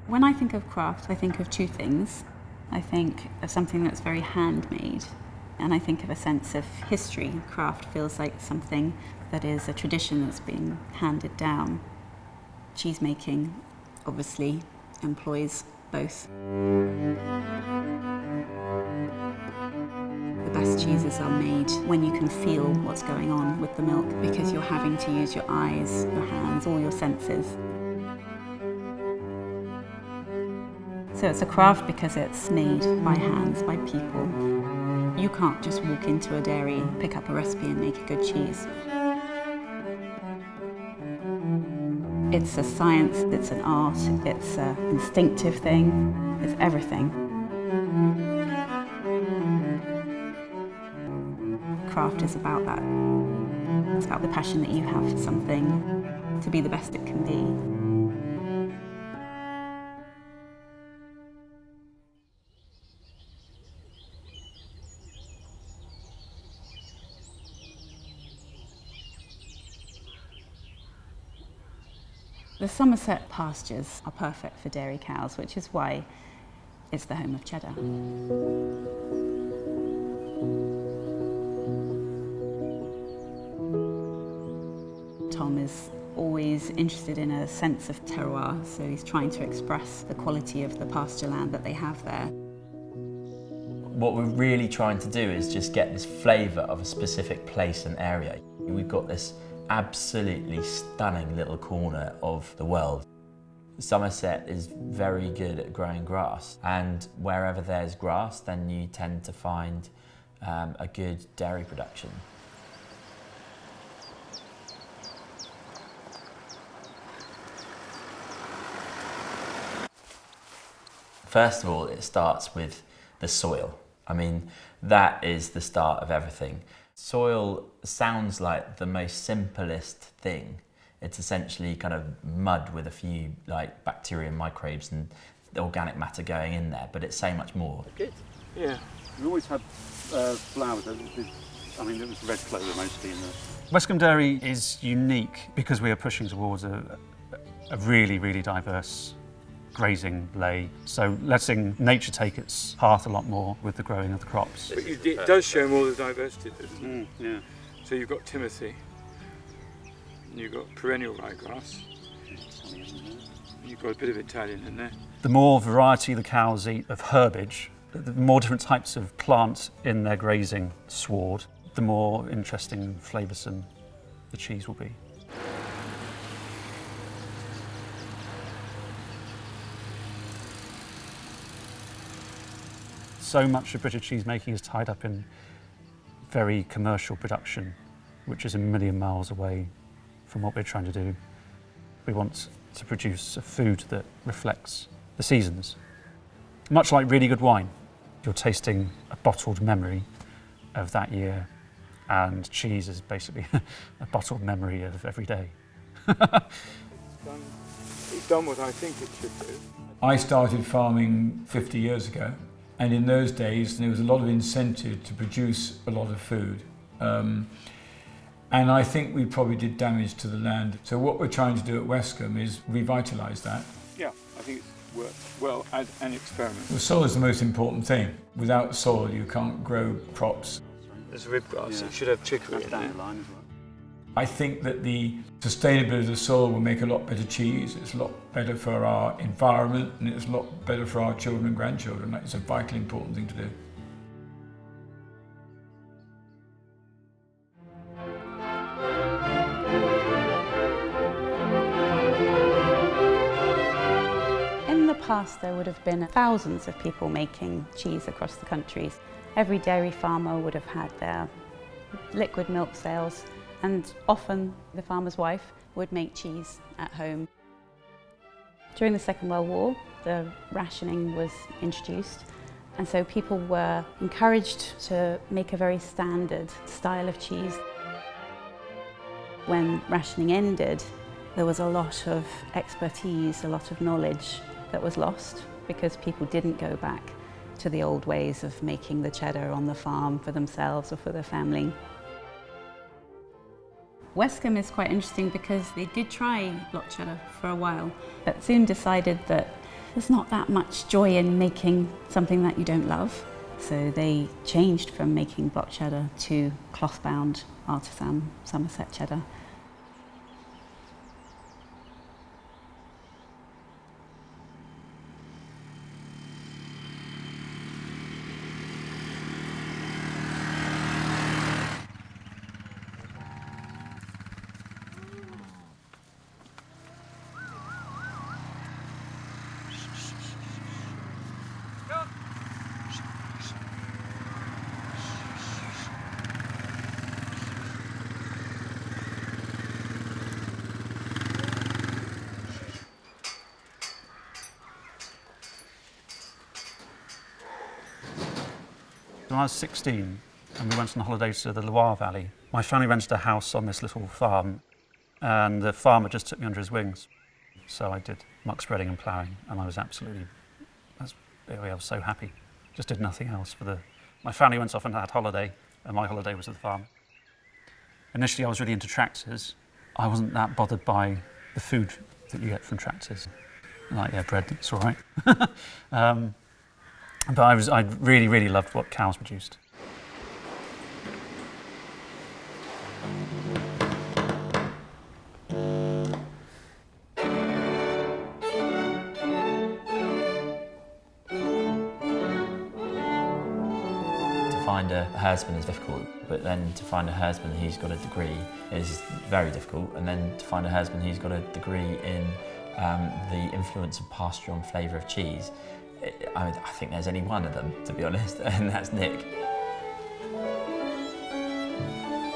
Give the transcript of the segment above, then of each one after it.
When I think of craft, I think of two things. I think of something that's very handmade, and I think of a sense of history. Craft feels like something that is a tradition that's being handed down. Cheese making obviously employs both. The best cheeses are made when you can feel what's going on with the milk, because you're having to use your eyes, your hands, all your senses. So it's a craft because it's made by hands, by people. You can't just walk into a dairy, pick up a recipe and make a good cheese. It's a science, it's an art, it's an instinctive thing, it's everything. Craft is about that. It's about the passion that you have for something to be the best it can be. The Somerset pastures are perfect for dairy cows, which is why it's the home of cheddar. Tom is always interested in a sense of terroir, so he's trying to express the quality of the pasture land that they have there. What we're really trying to do is just get this flavour of a specific place and area. We've got this absolutely stunning little corner of the world. Somerset is very good at growing grass, and wherever there's grass, then you tend to find a good dairy production. First of all, it starts with the soil. I mean, that is the start of everything. Soil sounds like the most simplest thing. It's essentially kind of mud with a few like bacteria and microbes and the organic matter going in there, but it's so much more. Good. Yeah. We always had flowers. I mean, it was red clover mostly in the... Westcombe Dairy is unique because we are pushing towards a really, really diverse grazing lay, so letting nature take its path a lot more with the growing of the crops. But it does show more of the diversity, doesn't it? Yeah. So you've got Timothy, you've got perennial ryegrass, you've got a bit of Italian in there. The more variety the cows eat of herbage, the more different types of plant in their grazing sward, the more interesting and flavoursome the cheese will be. So much of British cheese making is tied up in very commercial production, which is a million miles away from what we're trying to do. We want to produce a food that reflects the seasons. Much like really good wine, you're tasting a bottled memory of that year, and cheese is basically a bottled memory of every day. It's done what I think it should do. I started farming 50 years ago. And in those days, there was a lot of incentive to produce a lot of food. And I think we probably did damage to the land. So what we're trying to do at Westcombe is revitalise that. Yeah, I think it's worked well as an experiment. The soil is the most important thing. Without soil, you can't grow crops. There's ribgrass, it should have chicory in there. I think that the sustainability of the soil will make a lot better cheese. It's a lot better for our environment, and it's a lot better for our children and grandchildren. It's a vitally important thing to do. In the past, there would have been thousands of people making cheese across the country. Every dairy farmer would have had their liquid milk sales, and often the farmer's wife would make cheese at home. During the Second World War, the rationing was introduced, and so people were encouraged to make a very standard style of cheese. When rationing ended, there was a lot of expertise, a lot of knowledge that was lost because people didn't go back to the old ways of making the cheddar on the farm for themselves or for their family. Westcombe is quite interesting because they did try block cheddar for a while, but soon decided that there's not that much joy in making something that you don't love. So they changed from making block cheddar to cloth-bound artisan Somerset cheddar. When I was 16 and we went on holiday to the Loire Valley, my family rented a house on this little farm and the farmer just took me under his wings. So I did muck spreading and ploughing and I was so happy. Just did nothing else my family went off and had holiday and my holiday was at the farm. Initially I was really into tractors. I wasn't that bothered by the food that you get from tractors. Like, yeah, bread, it's all right. But I really, really loved what cows produced. To find a herdsman is difficult, but then to find a herdsman who's got a degree is very difficult, and then to find a herdsman who's got a degree in the influence of pasture on flavour of cheese. I think there's only one of them, to be honest, and that's Nick.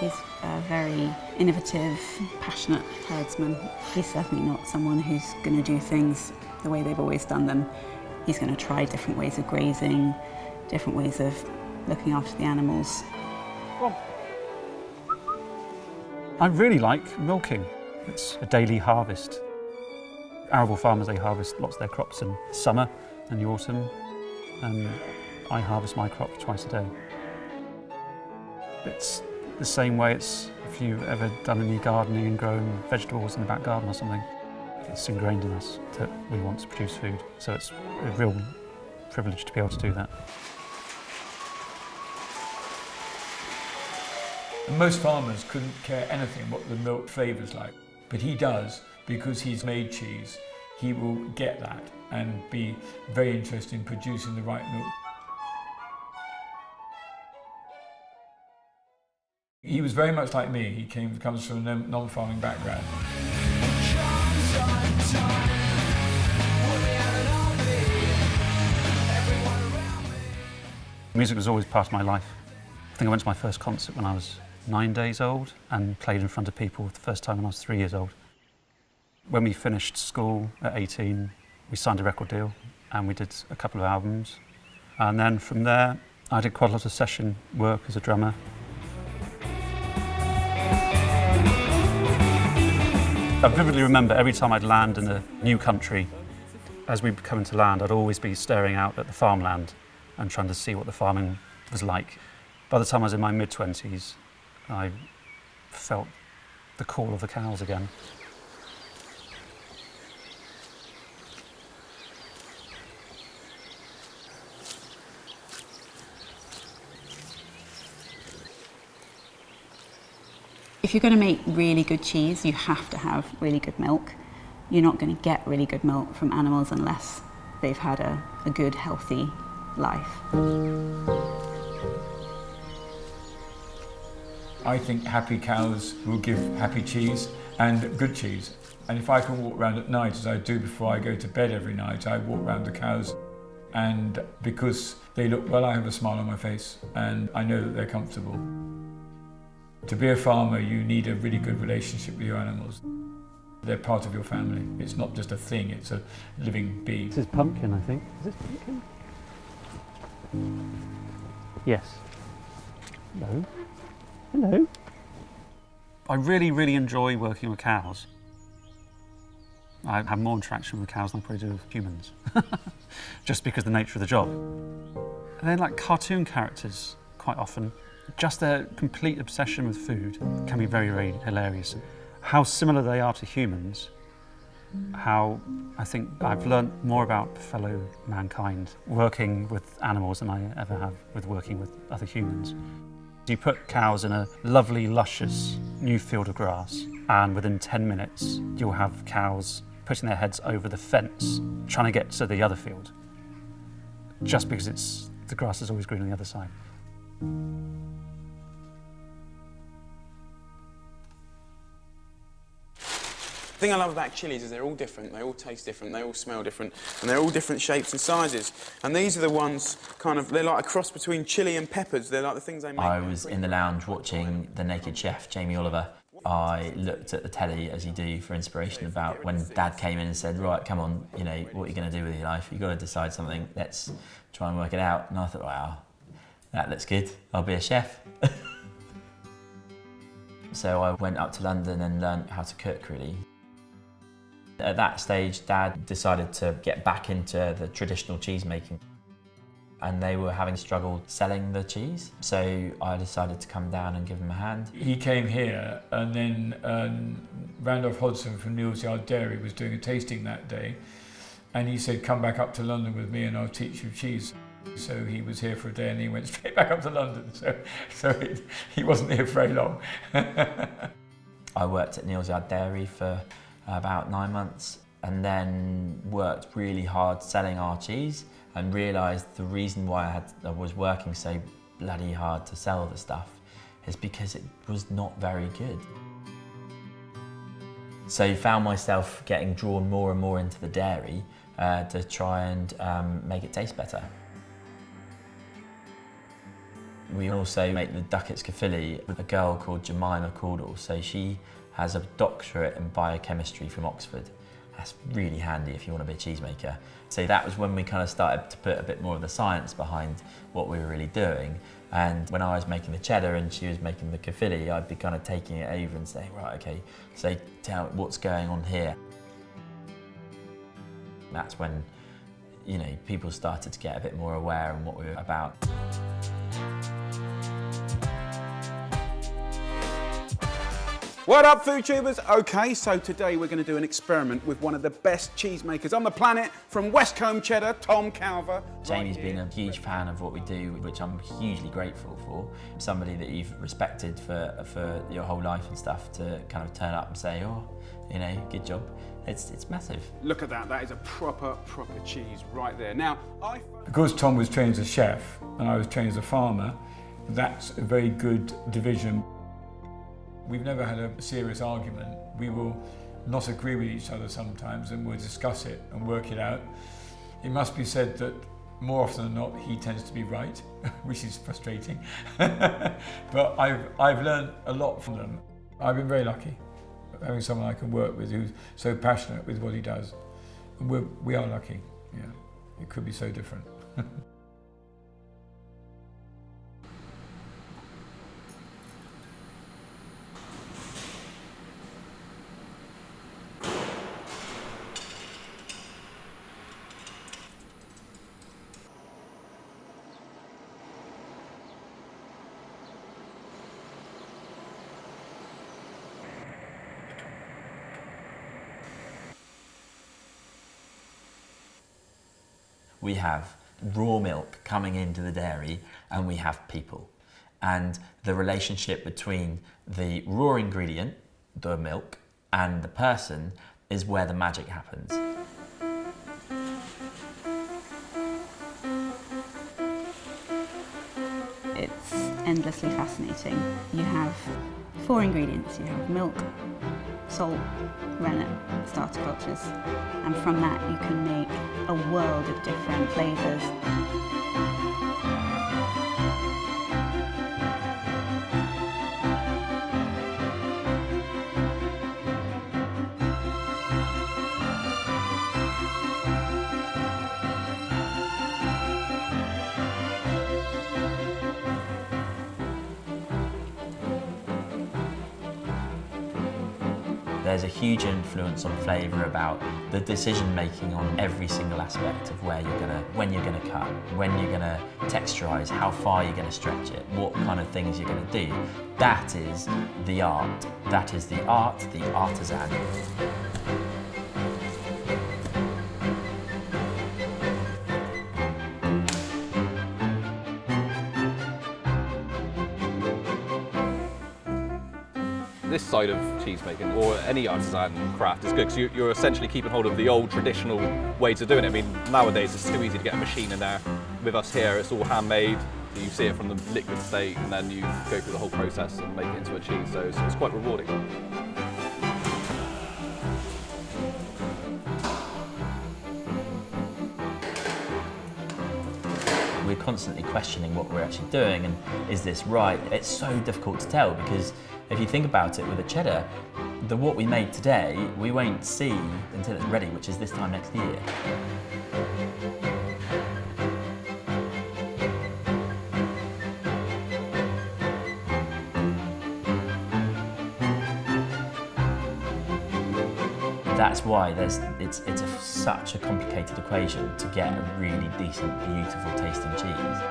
He's a very innovative, passionate herdsman. He's certainly not someone who's going to do things the way they've always done them. He's going to try different ways of grazing, different ways of looking after the animals. I really like milking. It's a daily harvest. Arable farmers, they harvest lots of their crops in summer and the autumn, and I harvest my crop twice a day. It's the same way if you've ever done any gardening and grown vegetables in the back garden or something. It's ingrained in us that we want to produce food, so it's a real privilege to be able to do that. And most farmers couldn't care anything what the milk flavour's like, but he does because he's made cheese. He will get that and be very interested in producing the right milk. He was very much like me. He comes from a non-farming background. Music was always part of my life. I think I went to my first concert when I was 9 days old and played in front of people the first time when I was 3 years old. When we finished school at 18, we signed a record deal and we did a couple of albums. And then from there, I did quite a lot of session work as a drummer. I vividly remember every time I'd land in a new country, as we come into land, I'd always be staring out at the farmland and trying to see what the farming was like. By the time I was in my mid-20s, I felt the call of the cows again. If you're going to make really good cheese, you have to have really good milk. You're not going to get really good milk from animals unless they've had a good, healthy life. I think happy cows will give happy cheese and good cheese. And if I can walk around at night, as I do before I go to bed every night, I walk around the cows, and because they look well, I have a smile on my face and I know that they're comfortable. To be a farmer, you need a really good relationship with your animals. They're part of your family. It's not just a thing, it's a living being. This is pumpkin, I think. Is this pumpkin? Yes. Hello. Hello. I really, really enjoy working with cows. I have more interaction with cows than I probably do with humans, just because of the nature of the job. They're like cartoon characters quite often. Just their complete obsession with food can be very, very hilarious. How similar they are to humans how I think I've learnt more about fellow mankind working with animals than I ever have with working with other humans. You put cows in a lovely, luscious new field of grass, and within 10 minutes you'll have cows putting their heads over the fence trying to get to the other field, just because the grass is always green on the other side. The thing I love about chilies is they're all different, they all taste different, they all smell different, and they're all different shapes and sizes. And these are the ones, they're like a cross between chili and peppers. They're like the things they make. I was in the lounge watching The Naked Chef, Jamie Oliver. I looked at the telly, as you do, for inspiration about when Dad came in and said, right, come on, you know, what are you going to do with your life? You've got to decide something, let's try and work it out. And I thought, wow, that looks good, I'll be a chef. So I went up to London and learned how to cook, really. At that stage, Dad decided to get back into the traditional cheese making, and they were having struggled selling the cheese. So I decided to come down and give him a hand. He came here, and then Randolph Hodgson from Neal's Yard Dairy was doing a tasting that day, and he said, come back up to London with me and I'll teach you cheese. So he was here for a day and he went straight back up to London, so he wasn't here very long. I worked at Neal's Yard Dairy for about 9 months, and then worked really hard selling our cheese, and realised the reason why I was working so bloody hard to sell the stuff is because it was not very good. So found myself getting drawn more and more into the dairy to try and make it taste better. We also make the ducats caffili with a girl called Jemima Caudle. So she has a doctorate in biochemistry from Oxford. That's really handy if you want to be a cheesemaker. So that was when we kind of started to put a bit more of the science behind what we were really doing. And when I was making the cheddar and she was making the caffili, I'd be kind of taking it over and saying, right, okay, so tell what's going on here. That's when, you know, people started to get a bit more aware of what we were about. What up, food tubers? Okay, so today we're going to do an experiment with one of the best cheesemakers on the planet, from Westcombe Cheddar, Tom Calver. Jamie's been a huge fan of what we do, which I'm hugely grateful for. Somebody that you've respected for your whole life and stuff, to kind of turn up and say, oh, you know, good job. It's massive. Look at that, that is a proper cheese right there. Now, Because Tom was trained as a chef and I was trained as a farmer, that's a very good division. We've never had a serious argument. We will not agree with each other sometimes, and we'll discuss it and work it out. It must be said that more often than not, he tends to be right, which is frustrating. But I've learned a lot from them. I've been very lucky having someone I can work with who's so passionate with what he does. And we are lucky, yeah. It could be so different. We have raw milk coming into the dairy, and we have people. And the relationship between the raw ingredient, the milk, and the person is where the magic happens. It's endlessly fascinating. You have 4 ingredients. You have milk, salt, rennet, starter cultures, and from that you can make a world of different flavours. There's a huge influence on flavour about the decision making on every single aspect of when you're gonna cut, when you're gonna texturise, how far you're gonna stretch it, what kind of things you're gonna do. That is the art. That is the art, the artisan. This side of cheese making, or any artisan craft, is good because you're essentially keeping hold of the old traditional ways of doing it. I mean, nowadays it's too easy to get a machine in there. With us here, it's all handmade. You see it from the liquid state, and then you go through the whole process and make it into a cheese, so it's quite rewarding. We're constantly questioning what we're actually doing and is this right? It's so difficult to tell because if you think about it with a cheddar, what we made today, we won't see until it's ready, which is this time next year. That's why it's such a complicated equation to get a really decent, beautiful tasting cheese.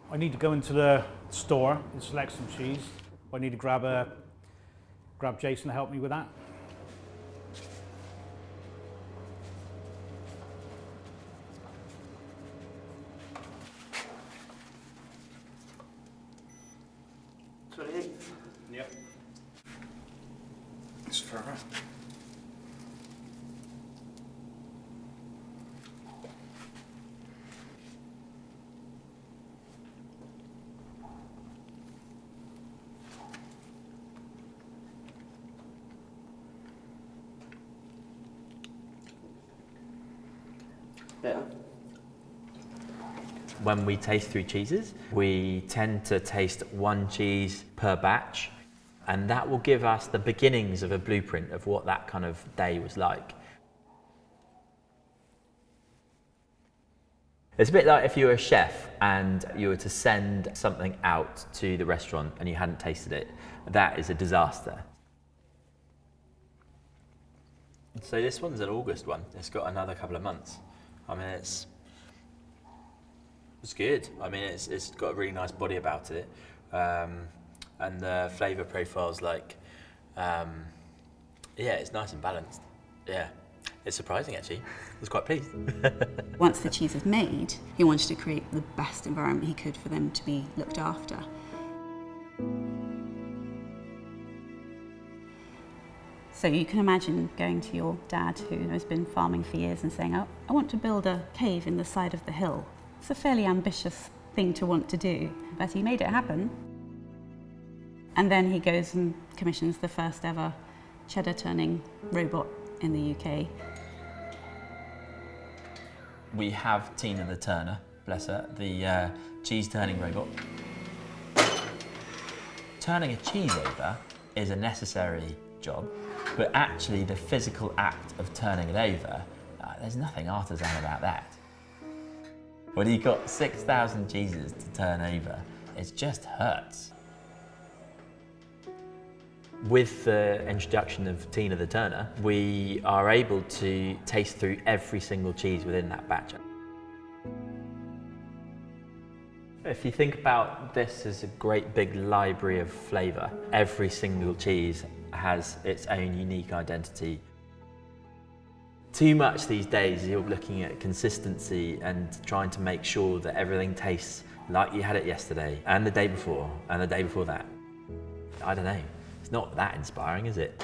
I need to go into the store and select some cheese. I need to grab Jason to help me with that. Yep. It's fair enough. When we taste through cheeses, we tend to taste one cheese per batch, and that will give us the beginnings of a blueprint of what that kind of day was like. It's a bit like if you were a chef and you were to send something out to the restaurant and you hadn't tasted it. That is a disaster. So this one's an August one. It's got another couple of months. I mean, it's good. I mean, it's got a really nice body about it, and the flavour profile's like, yeah, it's nice and balanced. Yeah, it's surprising actually. I was quite pleased. Once the cheese is made, he wanted to create the best environment he could for them to be looked after. So you can imagine going to your dad, who has been farming for years, and saying, oh, I want to build a cave in the side of the hill. It's a fairly ambitious thing to want to do, but he made it happen. And then he goes and commissions the first ever cheddar turning robot in the UK. We have Tina the Turner, bless her, the cheese turning robot. Turning a cheese over is a necessary job, but actually the physical act of turning it over, there's nothing artisan about that. When you've got 6,000 cheeses to turn over, it just hurts. With the introduction of Tina the Turner, we are able to taste through every single cheese within that batch. If you think about this as a great big library of flavour, every single cheese has its own unique identity. Too much these days, you're looking at consistency and trying to make sure that everything tastes like you had it yesterday, and the day before, and the day before that. I don't know. It's not that inspiring, is it?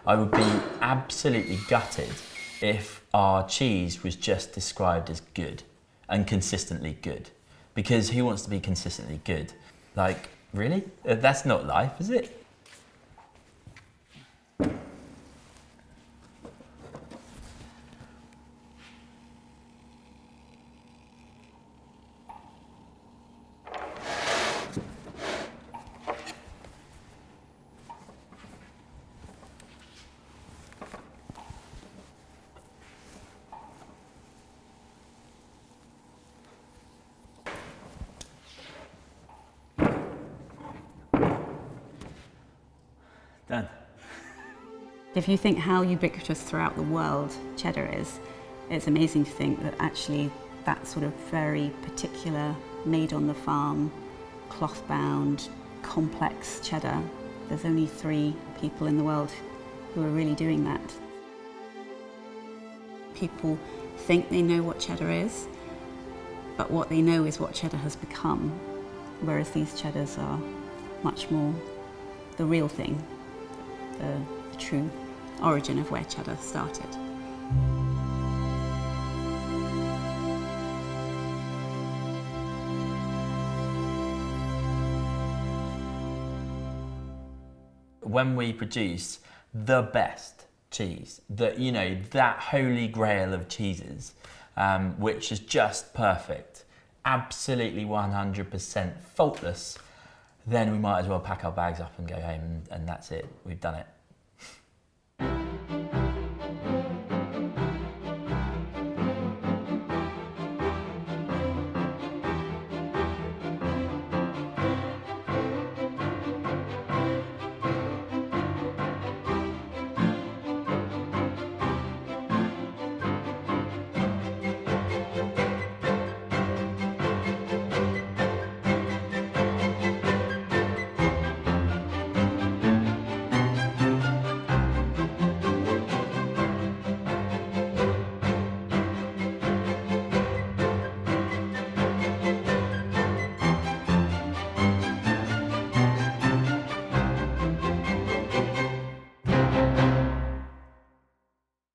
I would be absolutely gutted if our cheese was just described as good and consistently good. Because who wants to be consistently good? Like, really? That's not life, is it? Done. If you think how ubiquitous throughout the world cheddar is, it's amazing to think that actually that sort of very particular, made on the farm, cloth bound, complex cheddar, there's only 3 people in the world who are really doing that. People think they know what cheddar is, but what they know is what cheddar has become, whereas these cheddars are much more the real thing, the true origin of where cheddar started. When we produce the best cheese, that, you know, that holy grail of cheeses, which is just perfect, absolutely 100% faultless, then we might as well pack our bags up and go home, and that's it, we've done it.